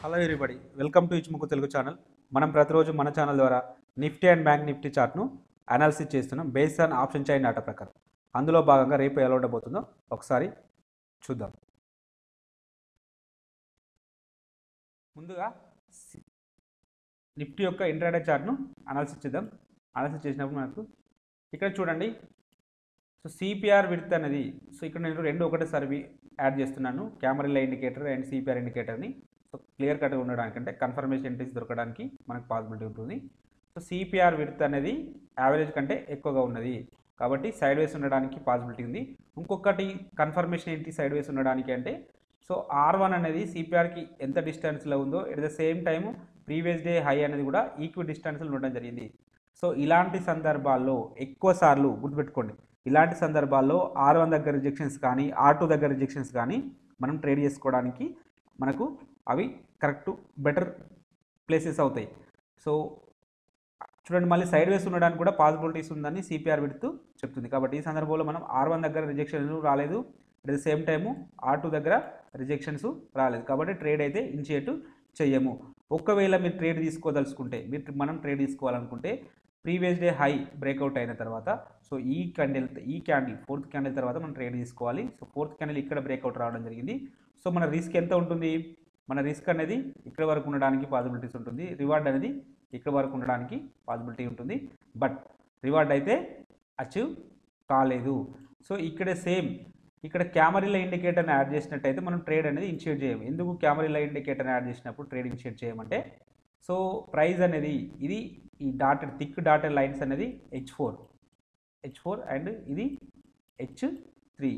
Hello everybody, welcome to ఇచ్చుముక్కు Telugu channel. మనం ప్రతిరోజు మన ఛానల్ ద్వారా నిఫ్టీ అండ్ బ్యాంక్ నిఫ్టీ చార్ట్ను అనాలిసిస్ చేస్తున్నాం based on option chain data ప్రకారం. అందులో భాగంగా రేపు ఎలా ఉండబోతుందో ఒకసారి చూద్దాం. ముందుగా నిఫ్టీ యొక్క ఇంట్రాడే చార్ట్ను అనాలిసిస్ చేద్దాం. అనాలిసిస్ చేసినప్పుడు మనకు ఇక్కడ చూడండి, సో సిపిఆర్ విడ్త్ అనేది, సో ఇక్కడ నేను రెండు ఒకటేసారి యాడ్ చేస్తున్నాను, కెమెరా ఇండికేటర్ అండ్ సిపిఆర్ ఇండికేటర్ని. సో క్లియర్ కట్గా ఉండడానికంటే కన్ఫర్మేషన్ ఎంట్రీస్ దొరకడానికి మనకు పాసిబిలిటీ ఉంటుంది. సో సిపిఆర్ విడ్త్ అనేది యావరేజ్ కంటే ఎక్కువగా ఉన్నది కాబట్టి సైడ్ వేస్ ఉండడానికి పాసిబిలిటీ ఉంది. ఇంకొకటి కన్ఫర్మేషన్ ఏంటి సైడ్ వేస్ ఉండడానికి అంటే, సో R1 అనేది సిపిఆర్కి ఎంత డిస్టెన్స్లో ఉందో at the same time previous day high అనేది కూడా ఈక్వి డిస్టెన్స్లో ఉండడం జరిగింది. సో ఇలాంటి సందర్భాల్లో ఎక్కువ సార్లు గుర్తుపెట్టుకోండి, ఇలాంటి సందర్భాల్లో R1 దగ్గర రిజెక్షన్స్ కానీ R2 దగ్గర రిజెక్షన్స్ కానీ మనం ట్రేడ్ చేసుకోవడానికి మనకు అవి కరెక్ట్ బెటర్ ప్లేసెస్ అవుతాయి. సో చూడండి, మళ్ళీ సైడ్ వేస్ ఉండడానికి కూడా పాసిబిలిటీస్ ఉందని సిపిఆర్ విడ్త్ చెప్తుంది. కాబట్టి ఈ సందర్భంలో మనం R1 దగ్గర రిజెక్షన్స్ రాలేదు, at the same time R2 దగ్గర రిజెక్షన్స్ రాలేదు కాబట్టి ట్రేడ్ అయితే ఇనిషియేట్ చేయము. ఒకవేళ మీరు ట్రేడ్ తీసుకోదలుచుకుంటే, మనం ట్రేడ్ తీసుకోవాలనుకుంటే ప్రీవియస్ డే హై బ్రేక్అవుట్ అయిన తర్వాత, సో ఈ క్యాండిల్ ఫోర్త్ క్యాండిల్ తర్వాత మనం ట్రేడ్ తీసుకోవాలి. సో ఫోర్త్ క్యాండిల్ ఇక్కడ బ్రేక్అవుట్ రావడం జరిగింది. సో మన రిస్క్ ఎంత ఉంటుంది, మన రిస్క్ అనేది ఇక్కడ వరకు ఉండడానికి పాసిబిలిటీస్ ఉంటుంది, రివార్డ్ అనేది ఇక్కడ వరకు ఉండడానికి పాసిబిలిటీ ఉంటుంది. బట్ రివార్డ్ అయితే అచీవ్ కాలేదు. సో ఇక్కడే సేమ్ ఇక్కడ కెమెరా ఇండికేటర్ని యాడ్ చేసినట్టయితే మనం ట్రేడ్ అనేది ఇనిషియేట్ చేయము. ఎందుకు కెమెరా ఇండికేటర్ని యాడ్ చేసినప్పుడు ట్రేడ్ ఇనిషియేట్ చేయమంటే, సో ప్రైస్ అనేది ఇది ఈ థిక్ డాటెడ్ లైన్స్ అనేది H4 అండ్ ఇది H3.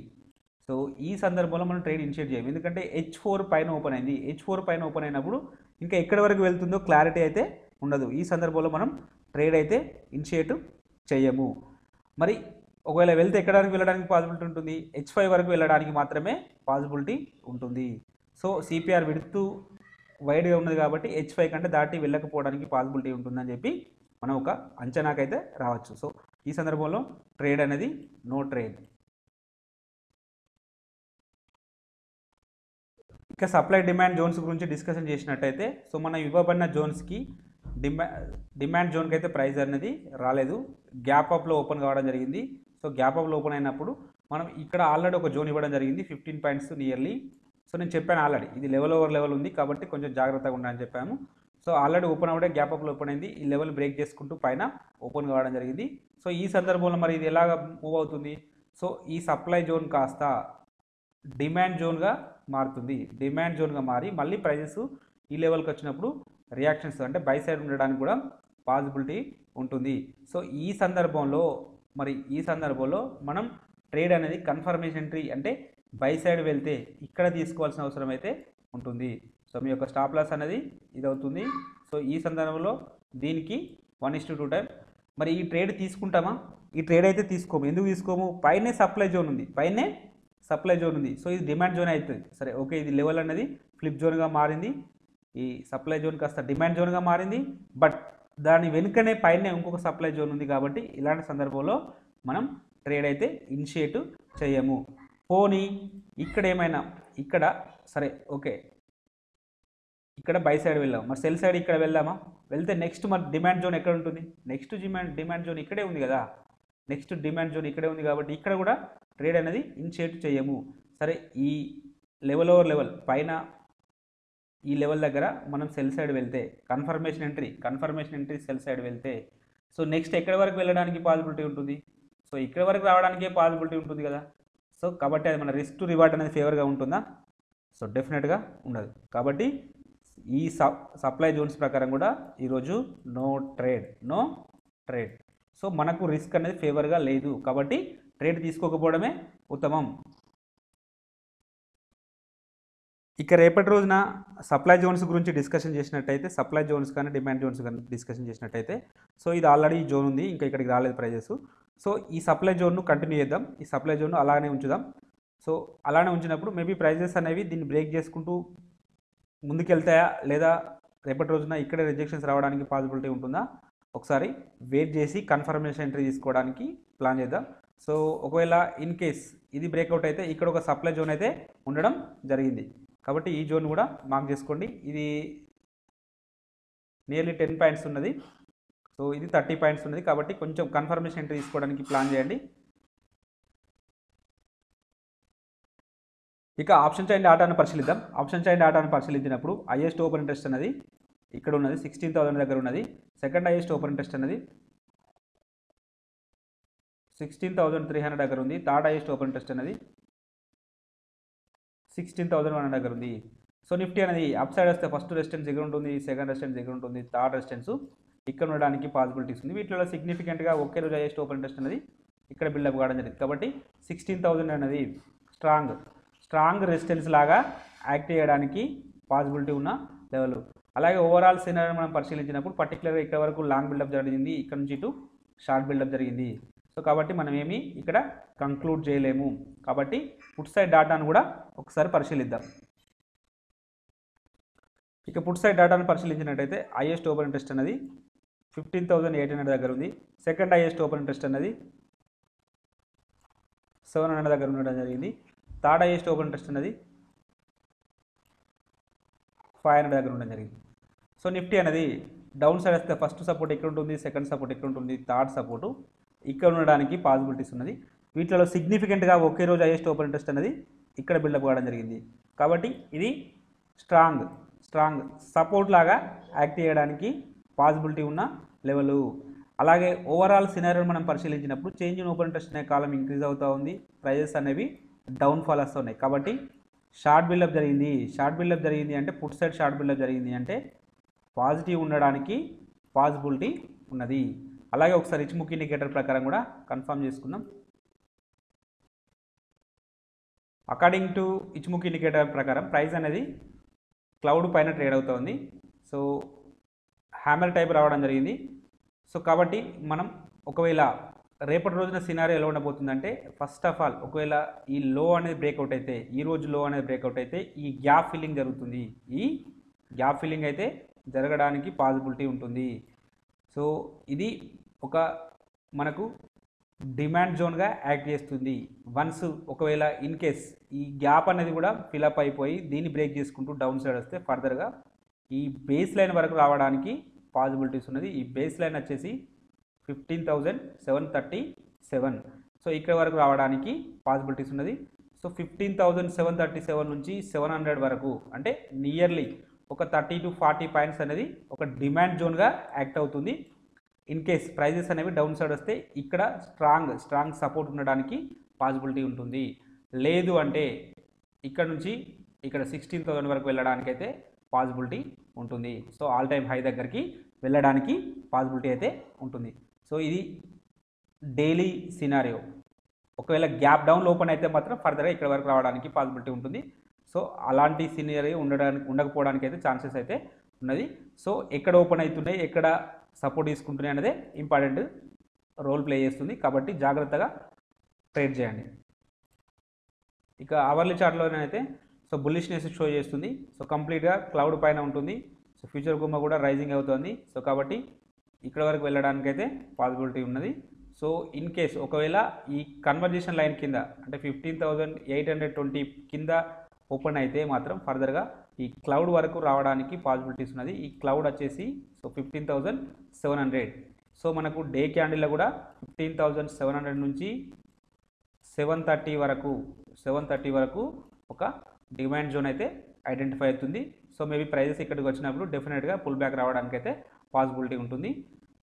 సో ఈ సందర్భంలో మనం ట్రేడ్ ఇనిషియేట్ చేయము, ఎందుకంటే H4 పైన ఓపెన్ అయింది. H4 పైన ఓపెన్ అయినప్పుడు ఇంకా ఎక్కడి వరకు వెళ్తుందో క్లారిటీ అయితే ఉండదు. ఈ సందర్భంలో మనం ట్రేడ్ అయితే ఇనిషియేట్ చేయము. మరి ఒకవేళ వెళ్తే ఎక్కడానికి వెళ్ళడానికి పాసిబిలిటీ ఉంటుంది, H5 వరకు వెళ్ళడానికి మాత్రమే పాసిబిలిటీ ఉంటుంది. సో సిపిఆర్ విడ్త్ వైడ్గా ఉన్నది కాబట్టి H5 కంటే దాటి వెళ్ళకపోవడానికి పాసిబిలిటీ ఉంటుందని చెప్పి మనం ఒక అంచనాకైతే రావచ్చు. సో ఈ సందర్భంలో ట్రేడ్ అనేది నో ట్రేడ్. ఇక సప్లై డిమాండ్ జోన్స్ గురించి డిస్కషన్ చేసినట్టయితే, సో మనం ఇవ్వబడిన జోన్స్కి డిమాండ్ జోన్కి అయితే ప్రైస్ అనేది రాలేదు, గ్యాప్ అప్లో ఓపెన్ కావడం జరిగింది. సో గ్యాప్ అప్లో ఓపెన్ అయినప్పుడు మనం ఇక్కడ ఆల్రెడీ ఒక జోన్ ఇవ్వడం జరిగింది 15 పాయింట్స్ నియర్లీ. సో నేను చెప్పాను ఆల్రెడీ ఇది లెవెల్ ఓవర్ లెవెల్ ఉంది కాబట్టి కొంచెం జాగ్రత్తగా ఉండాలని చెప్పాము. సో ఆల్రెడీ ఓపెన్ అవ్వడే గ్యాప్ అప్లో ఓపెన్ అయింది, ఈ లెవెల్ బ్రేక్ చేసుకుంటూ పైన ఓపెన్ కావడం జరిగింది. సో ఈ సందర్భంలో మరి ఇది ఎలాగ మూవ్ అవుతుంది, సో ఈ సప్లై జోన్ కాస్త డిమాండ్ జోన్గా మారుతుంది. డిమాండ్ జోన్గా మారి మళ్ళీ ప్రైజెస్ ఈ లెవెల్కి వచ్చినప్పుడు రియాక్షన్స్ అంటే బై సైడ్ ఉండడానికి కూడా పాసిబిలిటీ ఉంటుంది. సో ఈ సందర్భంలో మనం ట్రేడ్ అనేది కన్ఫర్మేషన్ ఎంట్రీ అంటే బై సైడ్ వెళ్తే ఇక్కడ తీసుకోవాల్సిన అవసరం అయితే ఉంటుంది. సో మీ యొక్క స్టాప్ లాస్ అనేది ఇది అవుతుంది. సో ఈ సందర్భంలో దీనికి 1:2 టైం. మరి ఈ ట్రేడ్ తీసుకుంటామా, ఈ ట్రేడ్ అయితే తీసుకోము. ఎందుకు తీసుకోము, పైనే సప్లై జోన్ ఉంది. సో ఇది డిమాండ్ జోన్ అవుతుంది. సరే ఓకే, ఇది లెవెల్ అనేది ఫ్లిప్ జోన్గా మారింది, ఈ సప్లై జోన్ కాస్త డిమాండ్ జోన్గా మారింది. బట్ దాని వెనుకనే పైన ఇంకొక సప్లై జోన్ ఉంది కాబట్టి ఇలాంటి సందర్భంలో మనం ట్రేడ్ అయితే ఇనిషియేట్ చేయము. పోనీ ఇక్కడ ఏమైనా ఇక్కడ సరే ఓకే ఇక్కడ బై సైడ్ వెళ్ళాము, మరి సెల్ సైడ్ ఇక్కడ వెళ్దామా, వెళ్తే నెక్స్ట్ మరి డిమాండ్ జోన్ ఎక్కడ ఉంటుంది, నెక్స్ట్ డిమాండ్ జోన్ ఇక్కడే ఉంది కదా, నెక్స్ట్ డిమాండ్ జోన్ ఇక్కడే ఉంది కాబట్టి ఇక్కడ కూడా ట్రేడ్ అనేది ఇనిషియేట్ చేయము. సరే ఈ లెవెల్ ఓవర్ లెవెల్ పైన ఈ లెవెల్ దగ్గర మనం సెల్ సైడ్ వెళ్తే కన్ఫర్మేషన్ ఎంట్రీ సెల్ సైడ్ వెళ్తే, సో నెక్స్ట్ ఎక్కడి వరకు వెళ్ళడానికి పాసిబిలిటీ ఉంటుంది, సో ఇక్కడ వరకు రావడానికే పాసిబిలిటీ ఉంటుంది కదా. సో కాబట్టి అది మన రిస్క్ టు రివార్డ్ అనేది ఫేవర్గా ఉంటుందా, సో డెఫినెట్గా ఉండదు. కాబట్టి ఈ సప్లై జోన్స్ ప్రకారం కూడా ఈరోజు నో ట్రేడ్. సో మనకు రిస్క్ అనేది ఫేవర్గా లేదు కాబట్టి ట్రేడ్ తీసుకోకపోవడమే ఉత్తమం. ఇక రేపటి రోజున సప్లై జోన్స్ గురించి డిస్కషన్ చేసినట్టయితే, సప్లై జోన్స్ కానీ డిమాండ్ జోన్స్ కానీ డిస్కషన్ చేసినట్టయితే, సో ఇది ఆల్రెడీ జోన్ ఉంది, ఇంకా ఇక్కడికి రాలేదు ప్రైజెస్. సో ఈ సప్లై జోన్ను కంటిన్యూ చేద్దాం, ఈ సప్లై జోన్ను అలానే ఉంచుదాం. సో అలానే ఉంచినప్పుడు మేబీ ప్రైజెస్ అనేవి దీన్ని బ్రేక్ చేసుకుంటూ ముందుకెళ్తాయా లేదా రేపటి రోజున ఇక్కడ రిజెక్షన్స్ రావడానికి పాసిబిలిటీ ఉంటుందా, ఒకసారి వెయిట్ చేసి కన్ఫర్మేషన్ ఎంట్రీ తీసుకోవడానికి ప్లాన్ చేద్దాం. సో ఒకవేళ ఇన్ కేస్ ఇది బ్రేక్అవుట్ అయితే ఇక్కడ ఒక సప్లై జోన్ అయితే ఉండడం జరిగింది. కాబట్టి ఈ జోన్ కూడా మార్క్ చేసుకోండి. ఇది నియర్లీ 10 పాయింట్స్ ఉన్నది. సో ఇది 30 పాయింట్స్ ఉన్నది. కాబట్టి కొంచెం కన్ఫర్మేషన్ ఎంట్రీ తీసుకోవడానికి ప్లాన్ చేయండి. ఇక ఆప్షన్ చైన్ డాటాను పరిశీలిద్దాం. ఆప్షన్ చైన్ డాటాను పరిశీలించినప్పుడు హైయెస్ట్ ఓపెన్ ఇంట్రెస్ట్ అనేది ఇక్కడ ఉన్నది 16,000 దగ్గర ఉన్నది. సెకండ్ హైయెస్ట్ ఓపెన్ ఇంట్రెస్ట్ అనేది 16,300 దగ్గర ఉంది. థర్డ్ హైయెస్ట్ ఓపెన్ ఇంట్రెస్ట్ అనేది 16,100 దగ్గర ఉంది. సో నిఫ్టీ అనేది అప్ సైడ్ వస్తే ఫస్ట్ రెసిస్టెన్స్ దగ్గర ఉంటుంది, సెకండ్ రెసిస్టెన్స్ దగ్గర ఉంటుంది, థర్డ్ రెసిస్టెన్స్ ఇక్కడ ఉండడానికి పాసిబిలిటీస్ ఉంది. వీటిలో సిగ్నిఫికెంట్గా ఒకే రోజు హైయెస్ట్ ఓపెన్ ఇంట్రెస్ట్ అనేది ఇక్కడ బిల్డప్ కావడం జరిగింది. కాబట్టి 16,000 అనేది స్ట్రాంగ్ రెసిస్టెన్స్ లాగా యాక్ట్ చేయడానికి పాసిబిలిటీ ఉన్న లెవెల్. అలాగే ఓవరాల్ సినారీ మనం పరిశీలించినప్పుడు పర్టికులర్గా ఇక్కడ వరకు లాంగ్ బిల్డప్ జరిగింది, ఇక్కడ నుంచి ఇటు షార్ట్ బిల్డప్ జరిగింది. సో కాబట్టి మనం ఏమి ఇక్కడ కంక్లూడ్ చేయలేము. కాబట్టి పుట్ సైడ్ డాటాను కూడా ఒకసారి పరిశీలిద్దాం. ఇక పుట్ సైడ్ డాటాను పరిశీలించినట్టయితే హైయెస్ట్ ఓపెన్ ఇంట్రెస్ట్ అనేది 15,800 దగ్గర ఉంది. సెకండ్ హైయెస్ట్ ఓపెన్ ఇంట్రెస్ట్ అనేది 700 దగ్గర ఉండడం జరిగింది. థర్డ్ హైయెస్ట్ ఓపెన్ ఇంట్రెస్ట్ అనేది 500 దగ్గర ఉండడం జరిగింది. సో నిఫ్టీ అనేది డౌన్ సైడ్ వస్తే ఫస్ట్ సపోర్ట్ ఎక్కడ ఉంటుంది, సెకండ్ సపోర్ట్ ఎక్కడ ఉంటుంది, థర్డ్ సపోర్టు ఇక్కడ ఉండడానికి పాసిబిలిటీస్ ఉన్నది. వీటిలో సిగ్నిఫికెంట్గా ఒకే రోజు హైయెస్ట్ ఓపెన్ ఇంట్రెస్ట్ అనేది ఇక్కడ బిల్డప్ కావడం జరిగింది. కాబట్టి ఇది స్ట్రాంగ్ సపోర్ట్ లాగా యాక్ట్ చేయడానికి పాసిబిలిటీ ఉన్న లెవెల్. అలాగే ఓవరాల్ సినారియోని మనం పరిశీలించినప్పుడు చేంజ్ ఇన్ ఓపెన్ ఇంట్రెస్ట్ అనే కాలం ఇంక్రీజ్ అవుతూ ఉంది, ప్రైజెస్ అనేవి డౌన్ ఫాల్ వస్తున్నాయి. కాబట్టి షార్ట్ బిల్డప్ జరిగింది అంటే పుట్ సైడ్ షార్ట్ బిల్డప్ జరిగింది అంటే పాజిటివ్ ఉండడానికి పాసిబిలిటీ ఉన్నది. అలాగే ఒకసారి ఇచ్ముక్ ఇండికేటర్ ప్రకారం కూడా కన్ఫర్మ్ చేసుకుందాం. అకార్డింగ్ టు ఇచ్ముక్ ఇండికేటర్ ప్రకారం ప్రైస్ అనేది క్లౌడ్ పైన ట్రేడ్ అవుతుంది. సో హ్యామర్ టైప్ రావడం జరిగింది. సో కాబట్టి మనం ఒకవేళ రేపటి రోజున సినారియో ఎలా ఉండబోతుందంటే ఫస్ట్ ఆఫ్ ఆల్ ఒకవేళ ఈ లో అనేది బ్రేక్అవుట్ అయితే, ఈ రోజు లో అనేది బ్రేక్అవుట్ అయితే ఈ గ్యాప్ ఫిల్లింగ్ జరుగుతుంది. ఈ గ్యాప్ ఫిల్లింగ్ అయితే జరగడానికి పాసిబిలిటీ ఉంటుంది. సో ఇది ఒక మనకు డిమాండ్ జోన్గా యాక్ట్ చేస్తుంది. వన్స్ ఒకవేళ ఇన్ కేస్ ఈ గ్యాప్ అనేది కూడా ఫిలప్ అయిపోయి దీన్ని బ్రేక్ చేసుకుంటూ డౌన్ సైడ్ వస్తే ఫర్దర్గా ఈ బేస్ లైన్ వరకు రావడానికి పాసిబిలిటీస్ ఉన్నది. ఈ బేస్ లైన్ వచ్చేసి 15,737. సో ఇక్కడ వరకు రావడానికి పాసిబిలిటీస్ ఉన్నది. సో 15,737 నుంచి 700 వరకు అంటే నియర్లీ ఒక 30 to 40 పాయింట్స్ అనేది ఒక డిమాండ్ జోన్గా యాక్ట్ అవుతుంది. ఇన్ కేస్ ప్రైజెస్ అనేవి డౌన్ సైడ్ వస్తే ఇక్కడ స్ట్రాంగ్ సపోర్ట్ ఉండడానికి పాసిబిలిటీ ఉంటుంది. లేదు అంటే ఇక్కడ నుంచి ఇక్కడ 16,000 వరకు వెళ్ళడానికి అయితే పాసిబిలిటీ ఉంటుంది. సో ఆల్ టైమ్ హై దగ్గరికి వెళ్ళడానికి పాసిబిలిటీ అయితే ఉంటుంది. సో ఇది డైలీ సినారియో. ఒకవేళ గ్యాప్ డౌన్ ఓపెన్ అయితే మాత్రం ఫర్దర్గా ఇక్కడ వరకు రావడానికి పాసిబిలిటీ ఉంటుంది. సో అలాంటి సినారియో ఉండకపోవడానికి అయితే ఛాన్సెస్ అయితే ఉన్నది. సో ఎక్కడ ఓపెన్ అవుతున్నాయి, ఎక్కడ సపోర్ట్ తీసుకుంటున్నాయి అనేది ఇంపార్టెంట్ రోల్ ప్లే చేస్తుంది. కాబట్టి జాగ్రత్తగా ట్రేడ్ చేయండి. ఇక అవర్లీ చార్ట్లోనైతే సో బుల్లిష్నెస్ షో చేస్తుంది. సో కంప్లీట్గా క్లౌడ్ పైన ఉంటుంది. సో ఫ్యూచర్ గుమ్మ కూడా రైజింగ్ అవుతుంది. సో కాబట్టి ఇక్కడ వరకు వెళ్ళడానికైతే పాసిబిలిటీ ఉన్నది. సో ఇన్ కేస్ ఒకవేళ ఈ కన్వర్జేషన్ లైన్ కింద అంటే 15,820 కింద ఓపెన్ అయితే మాత్రం ఫర్దర్గా ఈ క్లౌడ్ వరకు రావడానికి పాసిబిలిటీస్ ఉన్నది. ఈ క్లౌడ్ వచ్చేసి సో 15,700. సో మనకు డే క్యాండిల్లో కూడా 15,700 నుంచి 730 వరకు ఒక డిమాండ్ జోన్ అయితే ఐడెంటిఫై అవుతుంది. సో మేబీ ప్రైజెస్ ఇక్కడికి వచ్చినప్పుడు డెఫినెట్గా పుల్ బ్యాక్ రావడానికి అయితే పాసిబిలిటీ ఉంటుంది.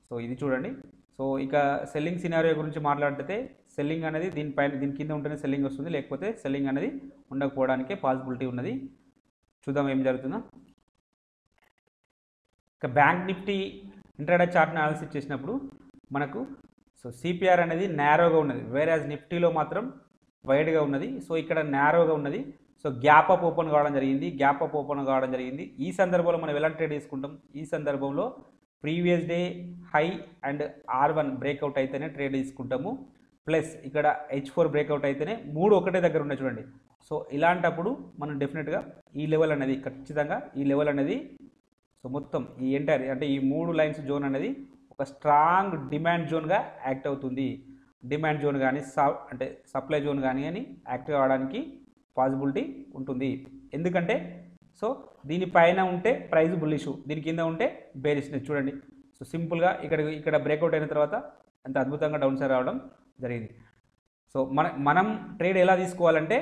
సో ఇది చూడండి. సో ఇక సెల్లింగ్ సినారియో గురించి మాట్లాడితే సెల్లింగ్ అనేది దీని కింద ఉంటేనే సెల్లింగ్ వస్తుంది, లేకపోతే సెల్లింగ్ అనేది ఉండకపోవడానికే పాసిబిలిటీ ఉన్నది. చూద్దాం ఏం జరుగుతుందో. ఇక బ్యాంక్ నిఫ్టీ ఇంట్రాడే చార్ట్ని అనాలిసిస్ చేసినప్పుడు మనకు సో సిపిఆర్ అనేది నేరోగా ఉన్నది, వేరే నిఫ్టీలో మాత్రం వైడ్గా ఉన్నది. సో ఇక్కడ నేరోగా ఉన్నది. సో గ్యాప్ అప్ ఓపెన్ కావడం జరిగింది. ఈ సందర్భంలో మనం ఎలా ట్రేడ్ చేసుకుంటాం, ఈ సందర్భంలో previous day high and R1 breakout అయితేనే ట్రేడ్ తీసుకుంటాము. ప్లస్ ఇక్కడ H4 బ్రేక్అవుట్ అయితేనే 3 ఒకటే దగ్గర ఉన్నాయి చూడండి. సో ఇలాంటప్పుడు మనం డెఫినెట్గా ఈ లెవెల్ అనేది ఖచ్చితంగా ఈ లెవెల్ అనేది సో మొత్తం ఈ ఎంటైర్ అంటే ఈ 3 లైన్స్ జోన్ అనేది ఒక స్ట్రాంగ్ డిమాండ్ జోన్గా యాక్ట్ అవుతుంది. డిమాండ్ జోన్ కానీ అంటే సప్లై జోన్ కానీ యాక్టివ్ అవ్వడానికి పాసిబిలిటీ ఉంటుంది. ఎందుకంటే సో దీనిపైన ఉంటే ప్రైస్ బుల్లిష్, దీని కింద ఉంటే బేరిష్. చూడండి, సో సింపుల్గా ఇక్కడ బ్రేక్అవుట్ అయిన తర్వాత అంత అద్భుతంగా డౌన్ సైడ్ రావడం జరిగింది. సో మనం ట్రేడ్ ఎలా తీసుకోవాలంటే,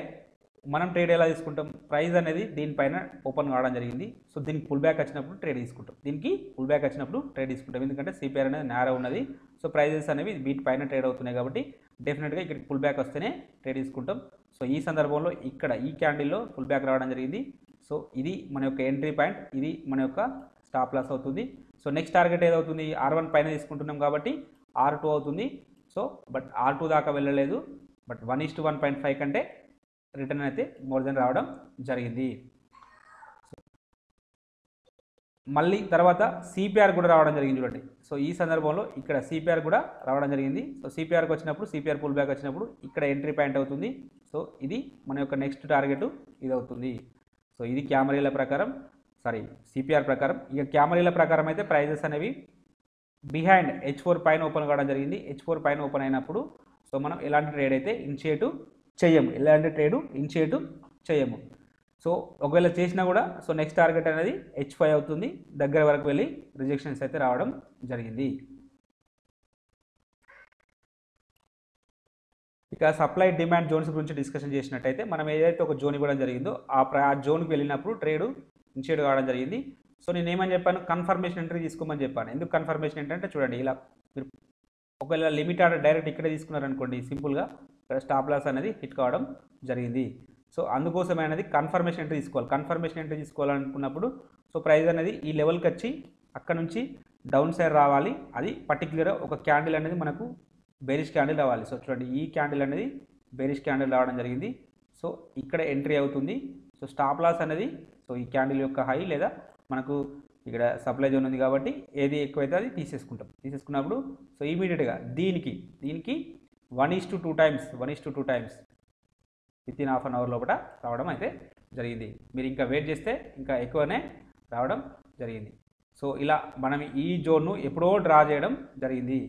మనం ట్రేడ్ ఎలా తీసుకుంటాం, ప్రైస్ అనేది దీనిపైన ఓపెన్ కావడం జరిగింది. సో దీనికి పుల్ బ్యాక్ వచ్చినప్పుడు ట్రేడ్ తీసుకుంటాం, దీనికి పుల్ బ్యాక్ వచ్చినప్పుడు ట్రేడ్ తీసుకుంటాం. ఎందుకంటే సిపిఆర్ అనేది నేరో ఉన్నది, సో ప్రైజెస్ అనేవి వీటిపైన ట్రేడ్ అవుతున్నాయి కాబట్టి డెఫినెట్గా ఇక్కడ పుల్ బ్యాక్ వస్తేనే ట్రేడ్ తీసుకుంటాం. సో ఈ సందర్భంలో ఇక్కడ ఈ క్యాండిల్లో పుల్ బ్యాక్ రావడం జరిగింది. సో ఇది మన యొక్క ఎంట్రీ పాయింట్, ఇది మన యొక్క స్టాప్ లాస్ అవుతుంది. సో నెక్స్ట్ టార్గెట్ ఏదవుతుంది, R1 పైన తీసుకుంటున్నాం కాబట్టి R2 అవుతుంది. సో బట్ R2 దాకా వెళ్ళలేదు, బట్ 1:1.5 కంటే రిటర్న్ అయితే మోర్ దెన్ రావడం జరిగింది. మళ్ళీ తర్వాత సిపిఆర్ కూడా రావడం జరిగింది చూడండి. సో ఈ సందర్భంలో ఇక్కడ సిపిఆర్ కూడా రావడం జరిగింది. సో సిపిఆర్కి వచ్చినప్పుడు, సిపిఆర్ పుల్ బ్యాక్ వచ్చినప్పుడు ఇక్కడ ఎంట్రీ పాయింట్ అవుతుంది. సో ఇది మన యొక్క నెక్స్ట్ టార్గెట్ ఇది అవుతుంది. సో ఇది క్యామరీల ప్రకారం, సిపిఆర్ ప్రకారం. ఇక క్యామరీల ప్రకారం అయితే ప్రైజెస్ అనేవి బిహైండ్ H4 పైన ఓపెన్ కావడం జరిగింది. H4 పైన ఓపెన్ అయినప్పుడు సో మనం ఎలాంటి ట్రేడ్ అయితే ఇనిషియేటివ్ చేయము. సో ఒకవేళ చేసినా కూడా సో నెక్స్ట్ టార్గెట్ అనేది H5 అవుతుంది, దగ్గర వరకు వెళ్ళి రిజెక్షన్స్ అయితే రావడం జరిగింది. ఇక సప్లై డిమాండ్ జోన్స్ గురించి డిస్కషన్ చేసినట్టయితే మనం ఏదైతే ఒక జోన్ ఇవ్వడం జరిగిందో ఆ జోన్కి వెళ్ళినప్పుడు ట్రేడ్ ఇనిషియేట్ కావడం జరిగింది. సో నేను ఏమని చెప్పాను, కన్ఫర్మేషన్ ఎంట్రీ తీసుకోమని చెప్పాను. ఎందుకు కన్ఫర్మేషన్ ఎంట్రీ అంటే చూడండి, ఇలా మీరు ఒకవేళ లిమిట్ ఆర్డర్ డైరెక్ట్ ఇక్కడే తీసుకున్నారనుకోండి, సింపుల్గా ఇక్కడ స్టాప్ లాస్ అనేది హిట్ కావడం జరిగింది. సో అందుకోసమే అనేది కన్ఫర్మేషన్ ఎంట్రీ తీసుకోవాలి. కన్ఫర్మేషన్ ఎంట్రీ తీసుకోవాలనుకున్నప్పుడు సో ప్రైస్ అనేది ఈ లెవెల్కి వచ్చి అక్కడ నుంచి డౌన్ సైడ్ రావాలి. అది పర్టికులర్ ఒక క్యాండిల్ అనేది మనకు బేరిష్ క్యాండిల్ రావాలి. సో చూడండి, ఈ క్యాండిల్ అనేది బేరిష్ క్యాండిల్ రావడం జరిగింది. సో ఇక్కడ ఎంట్రీ అవుతుంది. సో స్టాప్ లాస్ అనేది సో ఈ క్యాండిల్ యొక్క హై, లేదా మనకు ఇక్కడ సప్లై జోన్ ఉంది కాబట్టి ఏది ఎక్కువైతే అది తీసేసుకున్నప్పుడు సో ఇమీడియట్గా దీనికి 1:2 times within half an hour లోపల రావడం అయితే జరిగింది. మీరు ఇంకా వెయిట్ చేస్తే ఇంకా ఎక్కువనే రావడం జరిగింది. సో ఇలా మనం ఈ జోన్ను ఎప్పుడో డ్రా చేయడం జరిగింది.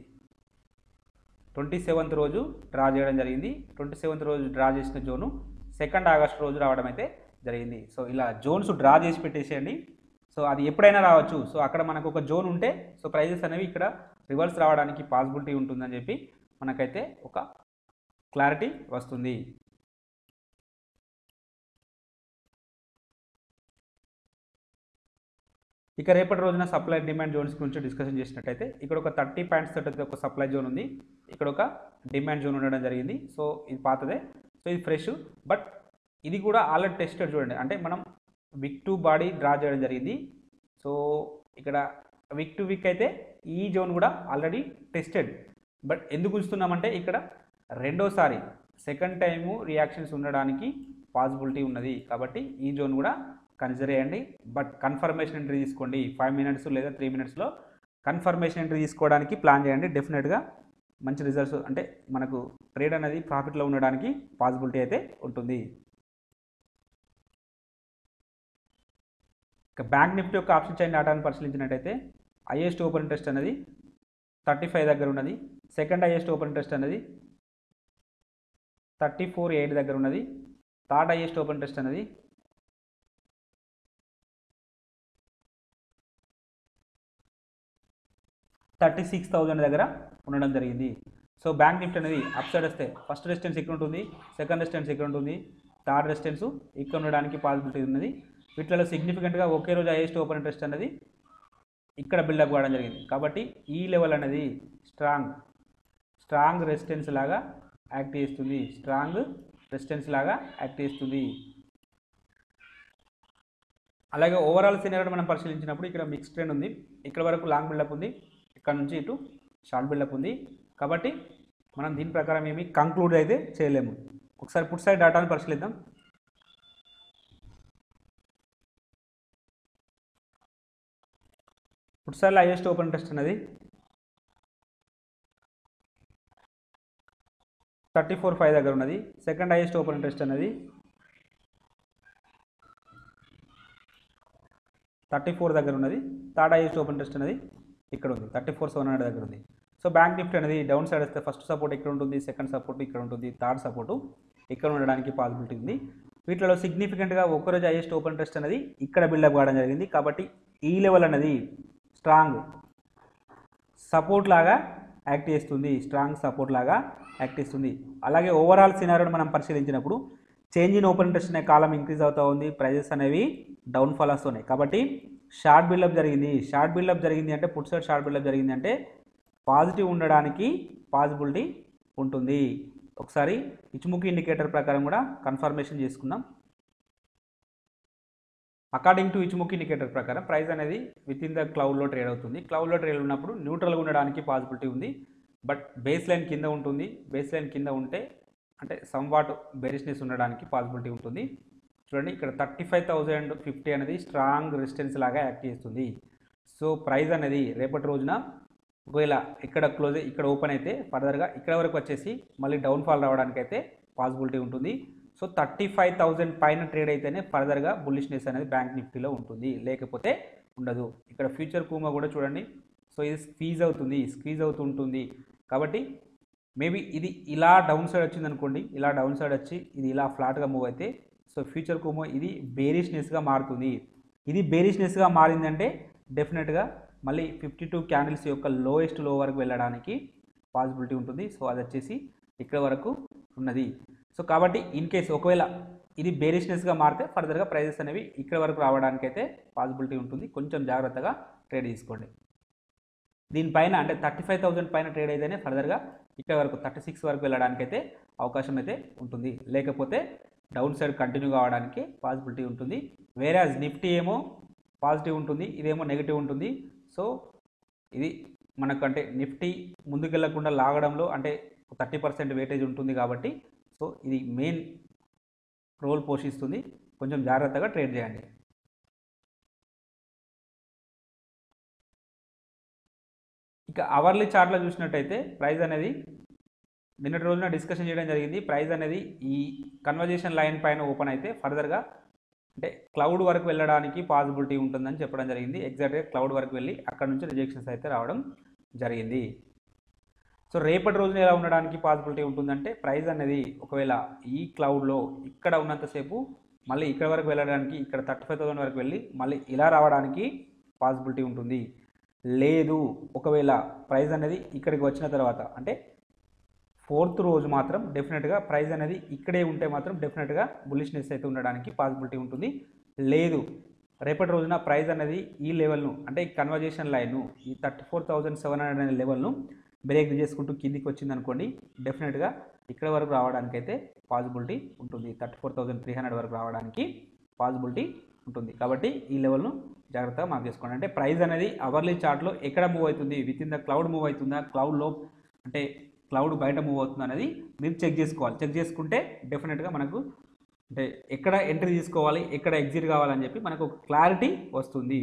27th రోజు డ్రా చేయడం జరిగింది. 27th రోజు డ్రా చేసిన జోను 2nd ఆగస్ట్ రోజు రావడం అయితే జరిగింది. సో ఇలా జోన్స్ డ్రా చేసి పెట్టేసేయండి. సో అది ఎప్పుడైనా రావచ్చు. సో అక్కడ మనకు ఒక జోన్ ఉంటే సో ప్రైజెస్ అనేవి ఇక్కడ రివర్స్ రావడానికి పాసిబిలిటీ ఉంటుందని చెప్పి మనకైతే ఒక క్లారిటీ వస్తుంది. ఇక రేపటి రోజున సప్లై డిమాండ్ జోన్స్ గురించి డిస్కషన్ చేసినట్టయితే ఇక్కడ ఒక 30 పాయింట్స్ తోటి ఒక సప్లై జోన్ ఉంది, ఇక్కడ ఒక డిమాండ్ జోన్ ఉండడం జరిగింది. సో ఇది పాతదే, సో ఇది ఫ్రెష్, బట్ ఇది కూడా ఆల్రెడీ టెస్టెడ్ చూడండి. అంటే మనం విక్ టు బాడీ డ్రా చేయడం జరిగింది. సో ఇక్కడ విక్ టు విక్ అయితే ఈ జోన్ కూడా ఆల్రెడీ టెస్టెడ్, బట్ ఎందుకు ఉంచుతున్నామంటే ఇక్కడ రెండోసారి సెకండ్ టైము రియాక్షన్స్ ఉండడానికి పాసిబిలిటీ ఉన్నది కాబట్టి ఈ జోన్ కూడా కన్సిడర్ చేయండి. బట్ కన్ఫర్మేషన్ ఎంట్రీ తీసుకోండి. 5 minutes లేదా 3 minutesలో కన్ఫర్మేషన్ ఎంట్రీ తీసుకోవడానికి ప్లాన్ చేయండి. డెఫినెట్గా మంచి రిజల్ట్స్, అంటే మనకు ట్రేడ్ అనేది ప్రాఫిట్లో ఉండడానికి పాసిబిలిటీ అయితే ఉంటుంది. ఇక బ్యాంక్ నిఫ్టీ యొక్క ఆప్షన్ చైన్ డేటాను పరిశీలించినట్టయితే హైయెస్ట్ ఓపెన్ ఇంట్రెస్ట్ అనేది 35 దగ్గర ఉన్నది. సెకండ్ హైయెస్ట్ ఓపెన్ ఇంట్రెస్ట్ అనేది 34.8 దగ్గర ఉన్నది. థర్డ్ హైయెస్ట్ ఓపెన్ ఇంట్రెస్ట్ అనేది 36,000 దగ్గర ఉండడం జరిగింది. సో బ్యాంక్ నిఫ్టీ అనేది అప్ సైడ్ వస్తే ఫస్ట్ రెసిస్టెన్స్ ఇక్కడ ఉంటుంది, సెకండ్ రెసిస్టెన్స్ ఇక్కడ ఉంటుంది, థర్డ్ రెసిస్టెన్స్ ఇక్కడ ఉండడానికి పాసిబిలిటీ ఉన్నది. వీటిలో సిగ్నిఫికెంట్గా ఒకే రోజు హైయెస్ట్ ఓపెన్ ఇంట్రెస్ట్ అనేది ఇక్కడ బిల్డప్ కావడం జరిగింది. కాబట్టి ఈ లెవెల్ అనేది స్ట్రాంగ్ రెసిస్టెన్స్ లాగా యాక్ట్ చేస్తుంది. అలాగే ఓవరాల్ సినారియో మనం పరిశీలించినప్పుడు ఇక్కడ మిక్స్ ట్రెండ్ ఉంది. ఇక్కడ వరకు లాంగ్ బిల్డప్ ఉంది, ఇక్కడ నుంచి ఇటు షార్ట్ బిల్డప్ ఉంది. కాబట్టి మనం దీని ప్రకారం ఏమి కంక్లూడ్ అయితే చేయలేము. ఒకసారి పుట్ సైడ్ డేటాను పరిశీలిద్దాం. పుట్ సైడ్లో హైయెస్ట్ ఓపెన్ ఇంట్రెస్ట్ అనేది 34.5 దగ్గర ఉన్నది. సెకండ్ హైయెస్ట్ ఓపెన్ ఇంట్రెస్ట్ అనేది 34 దగ్గర ఉన్నది. థర్డ్ హైయెస్ట్ ఓపెన్ ఇంట్రెస్ట్ అనేది ఇక్కడ ఉంది, 34,700 దగ్గర ఉంది. సో బ్యాంక్ నిఫ్టీ అనేది డౌన్ సైడ్ వస్తే ఫస్ట్ సపోర్ట్ ఇక్కడ ఉంటుంది, సెకండ్ సపోర్ట్ ఇక్కడ ఉంటుంది, థర్డ్ సపోర్టు ఇక్కడ ఉండడానికి పాసిబిలిటీ ఉంది. వీటిలో సిగ్నిఫికెంట్గా ఒక్కరోజు హైయెస్ట్ ఓపెన్ ఇంట్రెస్ట్ అనేది ఇక్కడ బిల్డప్ కావడం జరిగింది. కాబట్టి ఈ లెవెల్ అనేది స్ట్రాంగ్ సపోర్ట్ లాగా యాక్ట్ చేస్తుంది, స్ట్రాంగ్ సపోర్ట్ లాగా యాక్ట్ చేస్తుంది. అలాగే ఓవరాల్ సినారియోని మనం పరిశీలించినప్పుడు చేంజ్ ఇన్ ఓపెన్ ఇంట్రెస్ట్ అనే కాలం ఇంక్రీజ్ అవుతూ ఉంది, ప్రైజెస్ అనేవి డౌన్ఫాల్ వస్తున్నాయి. కాబట్టి షార్ట్ బిల్డప్ జరిగింది. షార్ట్ బిల్డప్ జరిగింది అంటే పుట్ సైడ్ షార్ట్ బిల్డప్ జరిగింది అంటే పాజిటివ్ ఉండడానికి పాసిబిలిటీ ఉంటుంది. ఒకసారి ఇచ్చుముఖి ఇండికేటర్ ప్రకారం కూడా కన్ఫర్మేషన్ చేసుకుందాం. అకార్డింగ్ టు ఇచ్చుముఖి ఇండికేటర్ ప్రకారం ప్రైస్ అనేది విత్ ఇన్ ద క్లౌడ్లో ట్రేడ్ అవుతుంది. క్లౌడ్లో ట్రేడ్ ఉన్నప్పుడు న్యూట్రల్గా ఉండడానికి పాసిబిలిటీ ఉంది, బట్ బేస్ లైన్ కింద ఉంటుంది. బేస్ లైన్ కింద ఉంటే అంటే సమ్వాట్ బెరిష్నెస్ ఉండడానికి పాసిబిలిటీ ఉంటుంది. చూడండి ఇక్కడ 35,050 అనేది స్ట్రాంగ్ రెసిస్టెన్స్ లాగా యాక్ట్ చేస్తుంది. సో ప్రైస్ అనేది రేపటి రోజున ఒకవేళ ఇక్కడ ఓపెన్ అయితే ఫర్దర్గా ఇక్కడ వరకు వచ్చేసి మళ్ళీ డౌన్ఫాల్ రావడానికి అయితే పాసిబిలిటీ ఉంటుంది. సో 35,000 పైన ట్రేడ్ అయితేనే ఫర్దర్గా బుల్లిష్నెస్ అనేది బ్యాంక్ నిఫ్టీలో ఉంటుంది, లేకపోతే ఉండదు. ఇక్కడ ఫ్యూచర్ కూమా కూడా చూడండి. సో ఇది స్క్వీజ్ అవుతుంటుంది. కాబట్టి మేబీ ఇది ఇలా డౌన్ సైడ్ వచ్చింది అనుకోండి, ఇలా డౌన్ సైడ్ వచ్చి ఇది ఇలా ఫ్లాట్గా మూవ్ అయితే సో ఫ్యూచర్ కూమో ఇది బేరిష్నెస్గా మారుతుంది. ఇది బేరిష్నెస్గా మారిందంటే డెఫినెట్గా మళ్ళీ 52 క్యాండిల్స్ యొక్క లోయెస్ట్ లో వరకు వెళ్ళడానికి పాసిబిలిటీ ఉంటుంది. సో అది వచ్చేసి ఇక్కడ వరకు ఉన్నది. సో కాబట్టి ఇన్ కేస్ ఒకవేళ ఇది బేరిష్నెస్గా మారితే ఫర్దర్గా ప్రైజెస్ అనేవి ఇక్కడ వరకు రావడానికైతే పాసిబిలిటీ ఉంటుంది. కొంచెం జాగ్రత్తగా ట్రేడ్ తీసుకోండి. దీనిపైన అంటే 35,000 పైన ట్రేడ్ అయితేనే ఫర్దర్గా ఇక్కడ వరకు 36 వరకు వెళ్ళడానికైతే అవకాశం అయితే ఉంటుంది, లేకపోతే డౌన్ సైడ్ కంటిన్యూ కావడానికి పాసిబిలిటీ ఉంటుంది. వేరే నిఫ్టీ ఏమో పాజిటివ్ ఉంటుంది, ఇదేమో నెగిటివ్ ఉంటుంది. సో ఇది మనకంటే నిఫ్టీ ముందుకెళ్లకుండా లాగడంలో అంటే 30% వెయిటేజ్ ఉంటుంది కాబట్టి సో ఇది మెయిన్ రోల్ పోషిస్తుంది. కొంచెం జాగ్రత్తగా ట్రేడ్ చేయండి. ఇక అవర్లీ చార్ట్లో చూసినట్టయితే ప్రైస్ అనేది నిన్నటి రోజున డిస్కషన్ చేయడం జరిగింది. ప్రైస్ అనేది ఈ కన్వర్జేషన్ లైన్ పైన ఓపెన్ అయితే ఫర్దర్గా అంటే క్లౌడ్ వరకు వెళ్ళడానికి పాసిబిలిటీ ఉంటుందని చెప్పడం జరిగింది. ఎగ్జాక్ట్గా క్లౌడ్ వరకు వెళ్ళి అక్కడ నుంచి రిజెక్షన్స్ అయితే రావడం జరిగింది. సో రేపటి రోజున ఎలా ఉండడానికి పాసిబిలిటీ ఉంటుందంటే ప్రైస్ అనేది ఒకవేళ ఈ క్లౌడ్లో ఇక్కడ ఉన్నంతసేపు మళ్ళీ ఇక్కడ వరకు వెళ్ళడానికి ఇక్కడ 35,000 వరకు వెళ్ళి మళ్ళీ ఇలా రావడానికి పాసిబిలిటీ ఉంటుంది. లేదు ఒకవేళ ప్రైస్ అనేది ఇక్కడికి వచ్చిన తర్వాత అంటే 4th రోజు మాత్రం డెఫినెట్గా ప్రైస్ అనేది ఇక్కడే ఉంటే మాత్రం డెఫినెట్గా బుల్లిష్నెస్ అయితే ఉండడానికి పాసిబిలిటీ ఉంటుంది. లేదు రేపటి రోజున ప్రైస్ అనేది ఈ లెవెల్ను అంటే కన్వర్జేషన్ లైన్ను ఈ 34,700 అనే లెవెల్ను బ్రేక్ చేసుకుంటూ కిందికి వచ్చింది అనుకోండి, డెఫినెట్గా ఇక్కడ వరకు రావడానికైతే పాసిబిలిటీ ఉంటుంది. 34,300 వరకు రావడానికి పాసిబిలిటీ ఉంటుంది. కాబట్టి ఈ లెవెల్ను జాగ్రత్తగా మార్క్ చేసుకోండి. అంటే ప్రైస్ అనేది అవర్లీ చార్ట్లో ఎక్కడ మూవ్ అవుతుంది, with in the cloud move అవుతుందా, క్లౌడ్లో అంటే క్లౌడ్ బయట మూవ్ అవుతుంది అనేది మీరు చెక్ చేసుకోవాలి. చెక్ చేసుకుంటే డెఫినెట్గా మనకు అంటే ఎక్కడ ఎంట్రీ తీసుకోవాలి, ఎక్కడ ఎగ్జిట్ కావాలని చెప్పి మనకు ఒక క్లారిటీ వస్తుంది.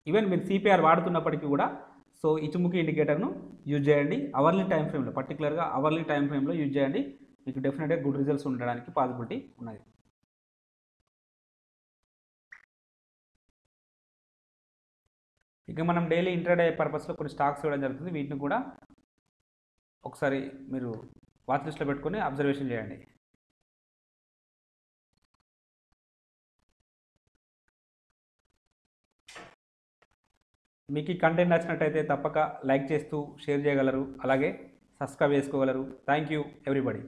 ఈవెన్ మీరు సిపిఆర్ వాడుతున్నప్పటికీ కూడా సో ఇచ్చుముఖి ఇండికేటర్ను యూజ్ చేయండి. అవర్లీ టైం ఫ్రేమ్లో పర్టికులర్గా అవర్లీ టైం ఫ్రేమ్లో యూజ్ చేయండి. మీకు డెఫినెట్గా గుడ్ రిజల్ట్స్ ఉండడానికి పాసిబిలిటీ ఉన్నది. ఇక మనం డైలీ ఇంట్రాడే పర్పస్లో కొన్ని స్టాక్స్ ఇవ్వడం జరుగుతుంది. వీటిని కూడా ఒకసారి మీరు వాచ్ లిస్ట్లో పెట్టుకొని అబ్జర్వేషన్ చేయండి. మీకు ఈ కంటెంట్ నచ్చినట్టయితే తప్పక లైక్ చేస్తూ షేర్ చేయగలరు, అలాగే సబ్స్క్రైబ్ చేసుకోగలరు. Thank you everybody.